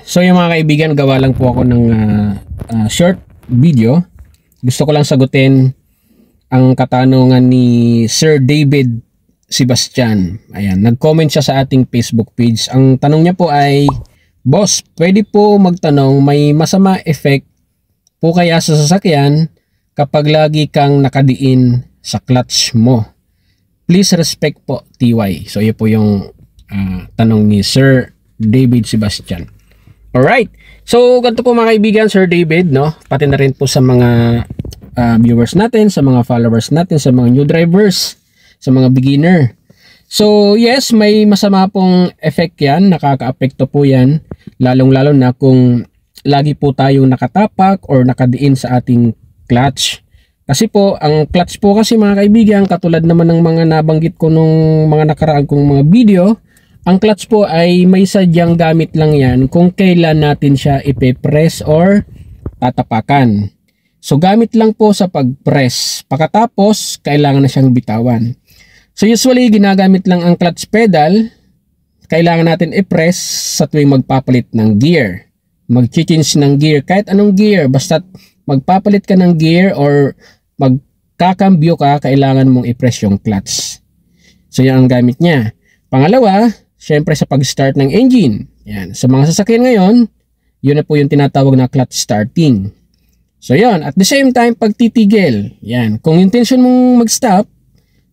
So yung mga kaibigan, gawa lang po ako ng short video. Gusto ko lang sagutin ang katanungan ni Sir David Sebastian. Ayan, nag-comment siya sa ating Facebook page. Ang tanong niya po ay, Boss, pwede po magtanong, may masama effect po kaya sa sasakyan kapag lagi kang nakadiin sa clutch mo? Please respect po, TY. So yun po yung tanong ni Sir David Sebastian. Alright, so ganito po mga kaibigan, Sir David, no? Pati na rin po sa mga viewers natin, sa mga followers natin, sa mga new drivers, sa mga beginner. So yes, may masama pong effect yan, nakaka-apekto po yan, lalong-lalo na kung lagi po tayong nakatapak or nakadiin sa ating clutch. Kasi po, ang clutch po kasi mga kaibigan, katulad naman ng mga nabanggit ko nung mga nakaraan kong mga video, ang clutch po ay may sadyang gamit lang yan kung kailan natin siya ipe-press or tatapakan. So gamit lang po sa pag-press. Pagkatapos, kailangan na siyang bitawan. So usually, ginagamit lang ang clutch pedal. Kailangan natin i-press sa tuwing magpapalit ng gear. Mag-change ng gear. Kahit anong gear, basta magpapalit ka ng gear or magkakambyo ka, kailangan mong i-press yung clutch. So yan ang gamit niya. Pangalawa, syempre sa pag-start ng engine. Yan. Sa mga sasakyan ngayon, yun na po yung tinatawag na clutch starting. So yan, at the same time, pag titigil, yan, kung intention mong mag-stop,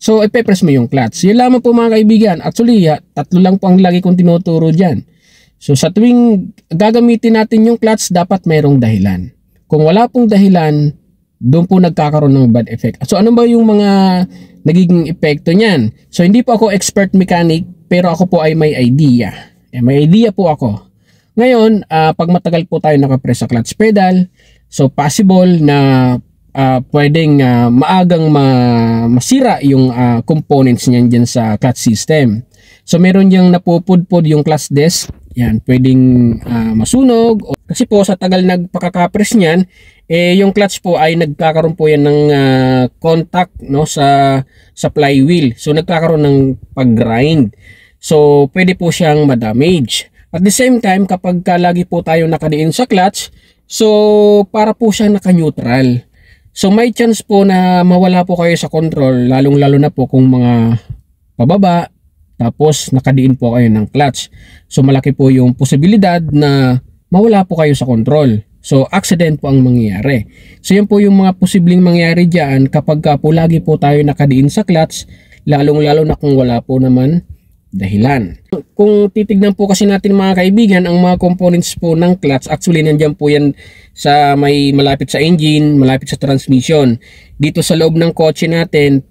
so ipe-press mo yung clutch. Yun lamang po mga kaibigan. Actually, tatlo lang po ang lagi kong tinuturo dyan. So sa tuwing gagamitin natin yung clutch, dapat mayroong dahilan. Kung wala pong dahilan, doon po nagkakaroon ng bad effect. So ano ba yung mga nagiging epekto niyan? So hindi po ako expert mechanic, pero ako po ay may idea. May idea po ako. Ngayon, pag matagal po tayo nakapress sa clutch pedal, so possible na pwedeng maagang masira yung components niyan dyan sa clutch system. So meron yung napupudpod yung clutch disc, yan, pwedeng masunog. Kasi po sa tagal nagpakakapress niyan, yung clutch po ay nagkakaroon po yan ng contact, no, sa flywheel. So nagkakaroon ng pag-grind. So pwede po siyang ma-damage. At the same time, kapag lagi po tayo nakadiin sa clutch, so para po siyang naka-neutral. So may chance po na mawala po kayo sa control, lalong-lalo na po kung mga pababa, tapos nakadiin po kayo ng clutch. So malaki po yung posibilidad na mawala po kayo sa control. So accident po ang mangyayari. So yan po yung mga posibleng mangyayari dyan kapag po lagi po tayo nakadiin sa clutch, lalong-lalo na kung wala po naman dahilan. Kung titignan po kasi natin mga kaibigan, ang mga components po ng clutch, actually nandiyan po yan sa may malapit sa engine, malapit sa transmission. Dito sa loob ng kotse natin,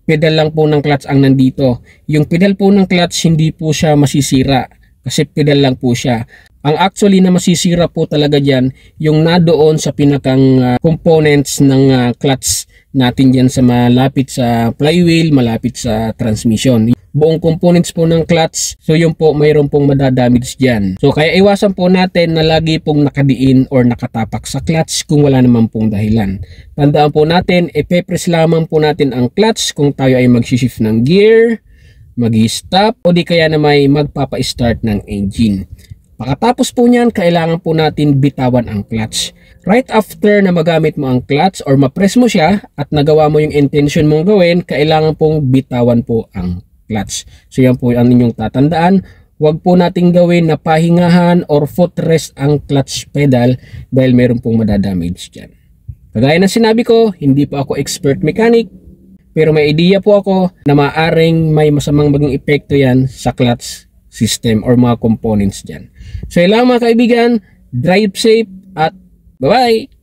pedal lang po ng clutch ang nandito. Yung pedal po ng clutch hindi po siya masisira kasi pedal lang po siya. Ang actually na masisira po talaga dyan, yung nadoon sa pinakang components ng clutch natin dyan sa malapit sa flywheel, malapit sa transmission. Buong components po ng clutch, so yun po mayroon pong madadamage dyan. So kaya iwasan po natin na lagi pong nakadiin or nakatapak sa clutch kung wala naman pong dahilan. Tandaan po natin, ipe-press lamang po natin ang clutch kung tayo ay mag-shift ng gear, mag-stop o di kaya na may magpapa-start ng engine. Pagkatapos po niyan, kailangan po natin bitawan ang clutch. Right after na magamit mo ang clutch or ma-press mo siya at nagawa mo yung intention mong gawin, kailangan pong bitawan po ang clutch. So yan po ang inyong tatandaan. Huwag po nating gawin na pahingahan or footrest ang clutch pedal dahil meron pong madadamage dyan. Kagaya ng sinabi ko, hindi po ako expert mechanic, pero may idea po ako na maaaring may masamang maging epekto yan sa clutch system or mga components dyan. So yun lang mga kaibigan, drive safe at bye-bye!